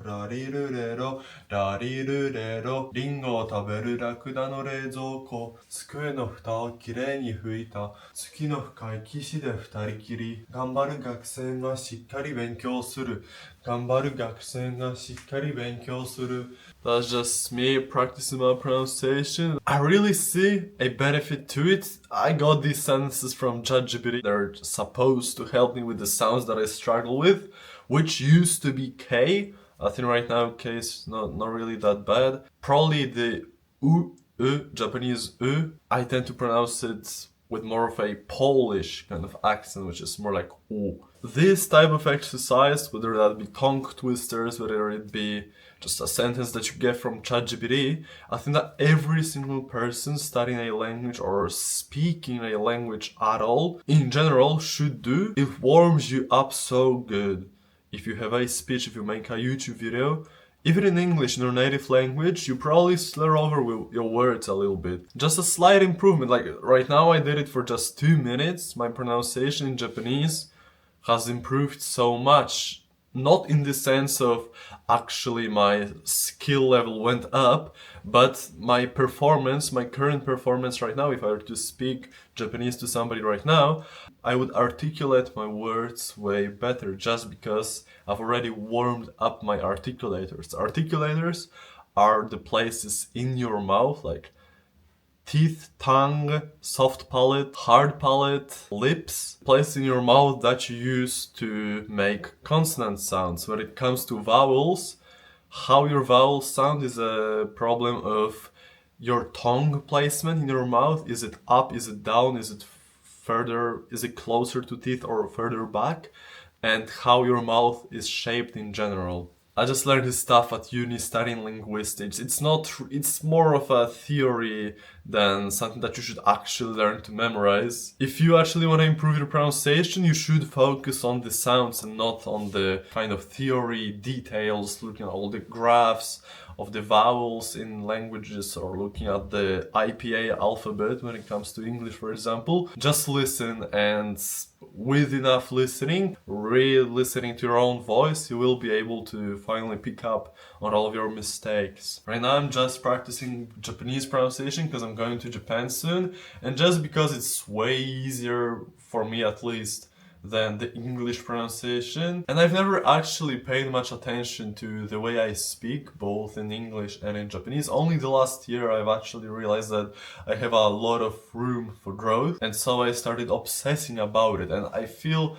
ラリルレロラリルレロリンゴを食べるラクダの冷蔵庫机の蓋をきれいに拭いた月の深い岸で二人きり頑張る学生がしっかり勉強する頑張る学生がしっかり勉強する That's just me practicing my pronunciation. I really see a benefit to it. I got these sentences from ChatGPT. They're supposed to help me with the sounds that I struggle with, which used to be K. I think right now K is not really that bad. Probably the Japanese I tend to pronounce it with more of a Polish kind of accent, which is more like U. This type of exercise, whether that be tongue twisters, whether it be just a sentence that you get from ChatGPT, I think that every single person studying a language or speaking a language at all, in general, should do. It warms you up so good. If you have a speech, if you make a YouTube video, even in English, in your native language, you probably slur over your words a little bit. Just a slight improvement. Like right now, I did it for just 2 minutes. My pronunciation in Japanese has improved so much. Not in the sense of actually my skill level went up, but my performance, my current performance right now, if I were to speak Japanese to somebody right now, I would articulate my words way better just because I've already warmed up my articulators. Articulators are the places in your mouth, like teeth, tongue, soft palate, hard palate, lips, place in your mouth that you use to make consonant sounds. When it comes to vowels, how your vowels sound is a problem of your tongue placement in your mouth. Is it up, is it down, is it further, is it closer to teeth or further back? And how your mouth is shaped in general. I just learned this stuff at uni studying linguistics. It's more of a theory than something that you should actually learn to memorize. If you actually want to improve your pronunciation, you should focus on the sounds and not on the kind of theory details, looking at all the graphs of the vowels in languages or looking at the IPA alphabet when it comes to English, for example. Just listen, and with enough listening, really listening to your own voice, you will be able to finally pick up on all of your mistakes. Right now I'm just practicing Japanese pronunciation because I'm going to Japan soon, and just because it's way easier for me at least than the English pronunciation. And I've never actually paid much attention to the way I speak, both in English and in Japanese. Only the last year I've actually realized that I have a lot of room for growth, and so I started obsessing about it. And I feel,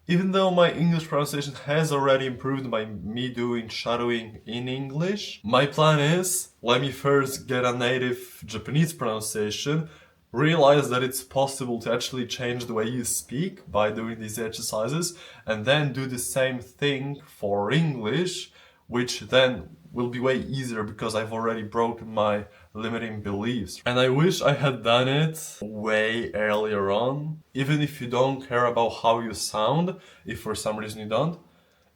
even though my English pronunciation has already improved by me doing shadowing in English, my plan is, let me first get a native Japanese pronunciation, realize that it's possible to actually change the way you speak by doing these exercises, and then do the same thing for English, which then will be way easier because I've already broken my limiting beliefs. And I wish I had done it way earlier on. Even if you don't care about how you sound, if for some reason you don't,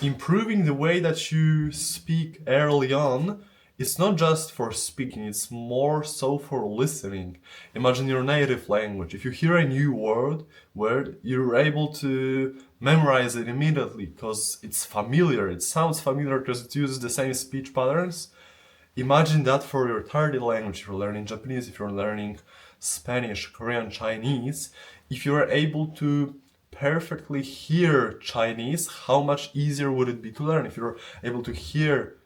improving the way that you speak early on, it's not just for speaking, it's more so for listening. Imagine your native language. If you hear a new word, you're able to memorize it immediately because it's familiar. It sounds familiar because it uses the same speech patterns. Imagine that for your third language. If you're learning Japanese, if you're learning Spanish, Korean, Chinese, if you're able to perfectly hear Chinese, how much easier would it be to learn? If you're able to hear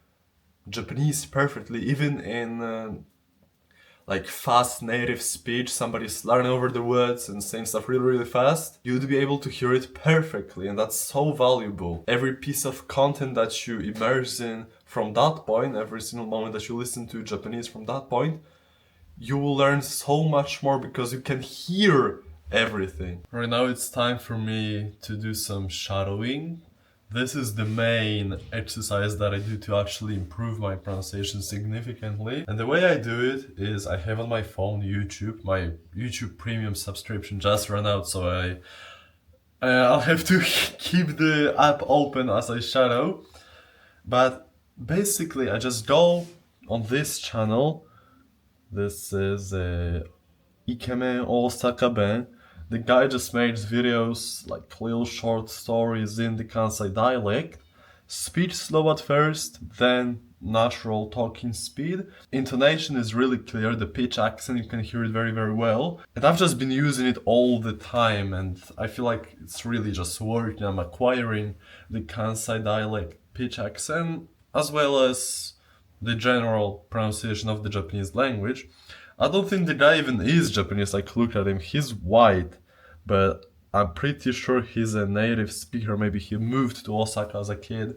Japanese perfectly, even in like fast native speech, somebody's learning over the words and saying stuff really fast, you'd be able to hear it perfectly, and that's so valuable. Every piece of content that you immerse in from that point, every single moment that you listen to Japanese from that point, you will learn so much more because you can hear everything. Right now it's time for me to do some shadowing. This is the main exercise that I do to actually improve my pronunciation significantly. And the way I do it is I have on my phone YouTube. My YouTube premium subscription just ran out, so I'll have to keep the app open as I shadow. But basically I just go on this channel. This is Ikemen Osaka Ben. The guy just makes videos like little short stories in the Kansai dialect, Speech slow at first, then natural talking speed. Intonation is really clear, the pitch accent, you can hear it very, very well. And I've just been using it all the time, and I feel like it's really just working. I'm acquiring the Kansai dialect pitch accent, as well as the general pronunciation of the Japanese language. I don't think the guy even is Japanese, like look at him, he's white, but I'm pretty sure he's a native speaker. Maybe he moved to Osaka as a kid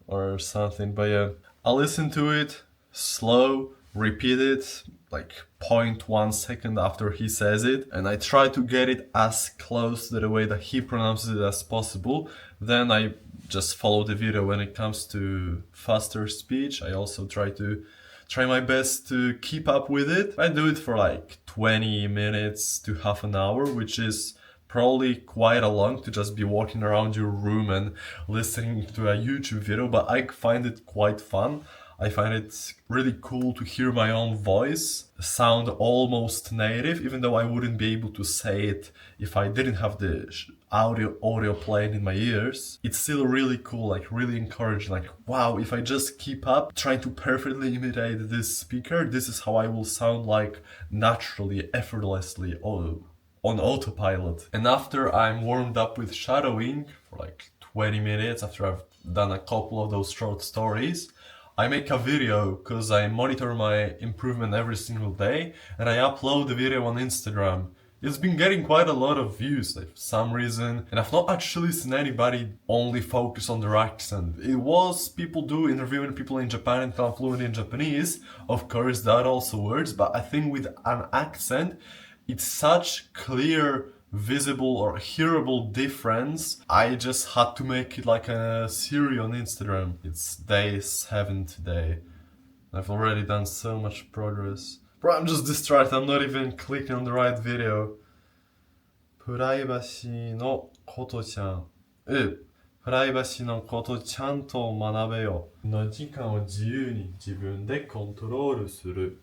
or something. But yeah, I listen to it slow, repeat it like 0.1 second after he says it, and I try to get it as close to the way that he pronounces it as possible. Then I just follow the video. When it comes to faster speech, I also try my best to keep up with it. I do it for like 20 minutes to half an hour, which is probably quite a long to just be walking around your room and listening to a YouTube video, but I find it quite fun. I find it really cool to hear my own voice sound almost native, even though I wouldn't be able to say it if I didn't have the audio playing in my ears. It's still really cool, like really encouraging, like wow, if I just keep up trying to perfectly imitate this speaker, this is how I will sound like naturally, effortlessly, on autopilot. And after I'm warmed up with shadowing for like 20 minutes, after I've done a couple of those short stories, I make a video because I monitor my improvement every single day, and I upload the video on Instagram. It's been getting quite a lot of views, like, for some reason, and I've not actually seen anybody only focus on their accent. It was people do interviewing people in Japan and become fluent in Japanese, of course that also works, but I think with an accent, it's such clear, visible or hearable difference. I just had to make it like a series on Instagram. It's day 7 today. I've already done so much progress. Bro, I'm just distracted. I'm not even clicking on the right video. プライバシーのことちゃん。プライバシーのことちゃんと学べよ。の時間を自由に自分でコントロールする。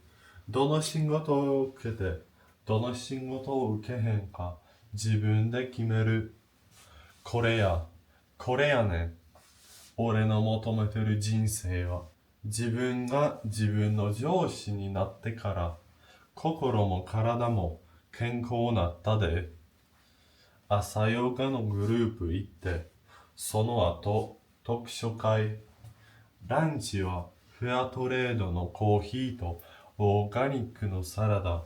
どの仕事を受けて、どの仕事を受けへんか自分で決める。これやねん。俺の求めてる人生は。自分が自分の上司になってから心も体も健康なったで。朝ヨガのグループ行ってその後読書会。ランチはフェアトレードのコーヒーとオーガニックのサラダ。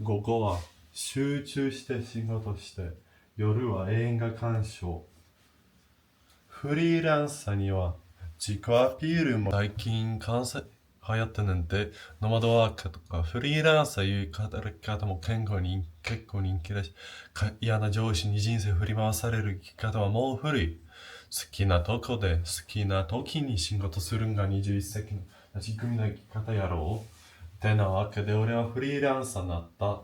午後は集中して仕事して、夜は映画鑑賞。フリーランサーには自己アピールも最近関西流行ってんで、ノマドワーカーとかフリーランサーいう働き方も結構人気だし、嫌な上司に人生振り回される生き方はもう古い。好きなとこで好きな時に仕事するんが21世紀の仕組みの生き方やろう。てなわけで俺はフリーランサーになった。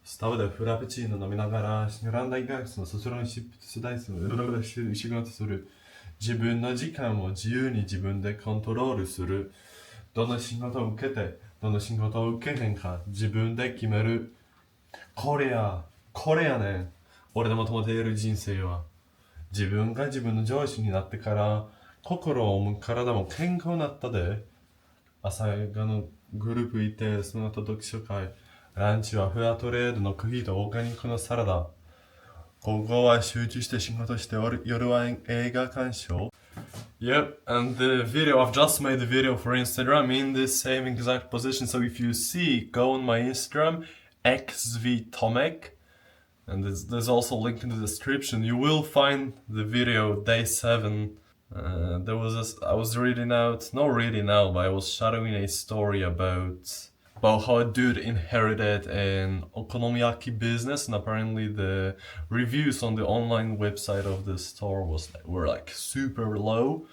スタバでフラペチーノ飲みながらシュラン大学の卒論執筆大数の仕事する。自分の時間を自由に自分でコントロールする。どの仕事を受けて、どの仕事を受けへんか自分で決める。これやねん。俺の求めている人生は。自分が自分の上司になってから心も体も健康になったで。朝がのグループいて、その後読書会。ランチはフェアトレードのコーヒーとオーガニックのサラダ。午後は集中して仕事して、夜は映画鑑賞。Yep, and the video, I've just made the video for Instagram in the same exact position. So if you see, go on my Instagram, xvtomekku, and there's also a link in the description. You will find the video day 7. I was reading out, not reading out, but I was shadowing a story about how a dude inherited an okonomiyaki business, and apparently the reviews on the online website of the store were like super low.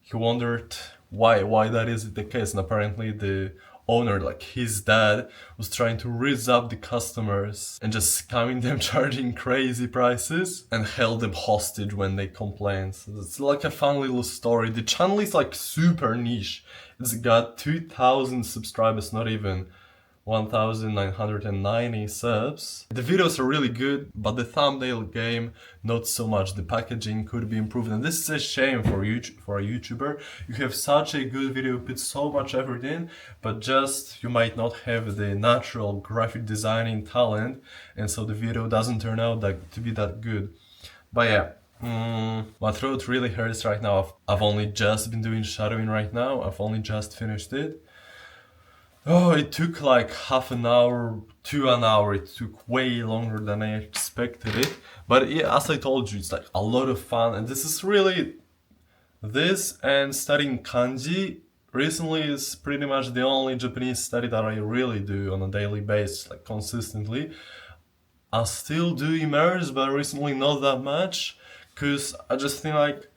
He wondered why that is the case, and apparently the owner, like his dad, was trying to rizz up the customers and just scamming them, charging crazy prices, and held them hostage when they complained. So it's like a fun little story. The channel is like super niche. It's got 2,000 subscribers, not even. 1990 subs. The videos are really good, but the thumbnail game, not so much. The packaging could be improved, and this is a shame for for a YouTuber. You have such a good video, put so much effort in, but just you might not have the natural graphic designing talent, and so the video doesn't turn out to be that good. But yeah. My throat really hurts right now. I've only just been doing shadowing right now. I've only just finished it. Oh, it took like half an hour to an hour. It took way longer than I expected it. But yeah, as I told you, it's like a lot of fun. And this is really, this and studying kanji recently is pretty much the only Japanese study that I really do on a daily basis, like consistently. I still do immerse, but recently not that much. Cause I just think like,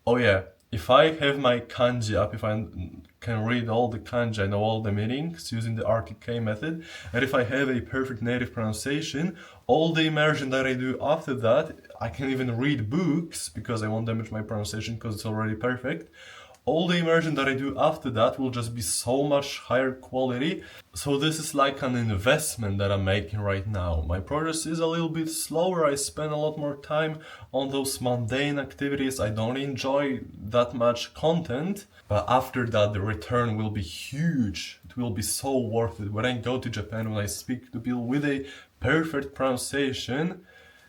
oh yeah, if I have my kanji up, if I can read all the kanji, I know all the meanings using the RTK method, and if I have a perfect native pronunciation, all the immersion that I do after that, I can even read books because I won't damage my pronunciation because it's already perfect. All the immersion that I do after that will just be so much higher quality. So this is like an investment that I'm making right now. My progress is a little bit slower. I spend a lot more time on those mundane activities. I don't enjoy that much content. But after that, the return will be huge. It will be so worth it. When I go to Japan, when I speak to people with a perfect pronunciation,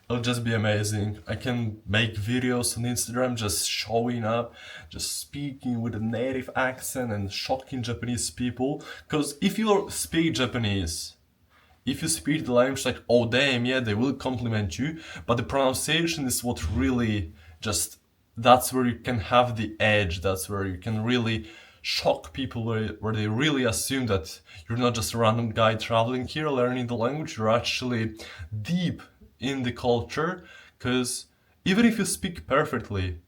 it'll just be amazing. I can make videos on Instagram just showing up, just speaking with a native accent and shocking Japanese people. Because if you speak Japanese, if you speak the language like, oh damn, yeah, they will compliment you. But the pronunciation is what really just, that's where you can have the edge. That's where you can really shock people where they really assume that you're not just a random guy traveling here learning the language, you're actually deep in the culture. Because even if you speak perfectly,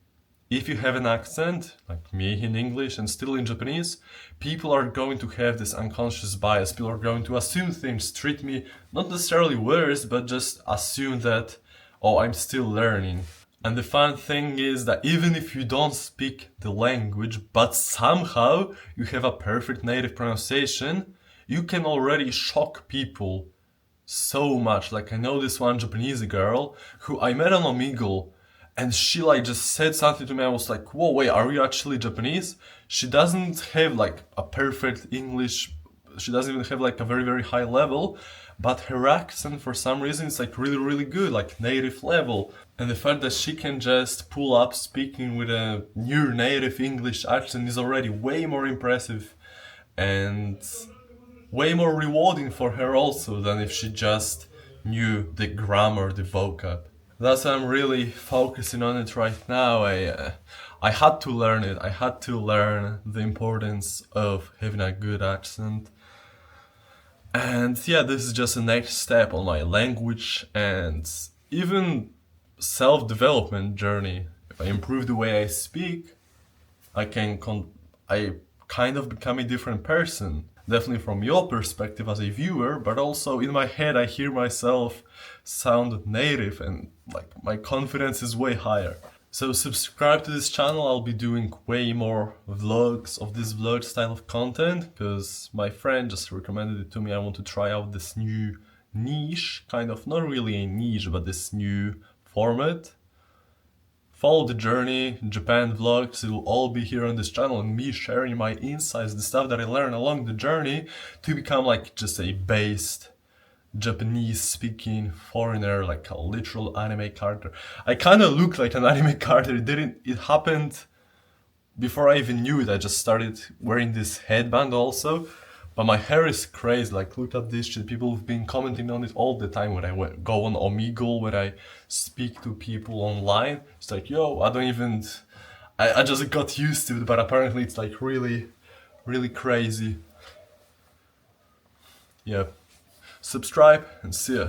if you have an accent, like me in English and still in Japanese, people are going to have this unconscious bias. People are going to assume things, treat me not necessarily worse, but just assume that, oh, I'm still learning. And the fun thing is that even if you don't speak the language, but somehow you have a perfect native pronunciation, you can already shock people so much. Like I know this one Japanese girl who I met on Omegle, and she like just said something to me. I was like, whoa, wait, are you actually Japanese? She doesn't have like a perfect English. She doesn't even have like a very, very high level, but her accent for some reason is like really, really good, like native level. And the fact that she can just pull up speaking with a near native English accent is already way more impressive and way more rewarding for her also than if she just knew the grammar, the vocab. That's why I'm really focusing on it right now. I had to learn it. I had to learn the importance of having a good accent. And yeah, this is just the next step on my language and even self-development journey. If I improve the way I speak, I kind of become a different person. Definitely from your perspective as a viewer, but also in my head I hear myself sound native and like my confidence is way higher. So subscribe to this channel. I'll be doing way more vlogs of this vlog style of content because my friend just recommended it to me. I want to try out this new niche, kind of, not really a niche, but this new format. Follow the journey, Japan vlogs, it will all be here on this channel and me sharing my insights, the stuff that I learned along the journey to become like just a based Japanese speaking foreigner, like a literal anime character. I kind of look like an anime character. It happened before I even knew it. I just started wearing this headband also. But my hair is crazy, like look at this shit. People have been commenting on it all the time when I go on Omegle, when I speak to people online. It's like, yo, I just got used to it, but apparently it's like really, really crazy. Yeah. Subscribe and see ya.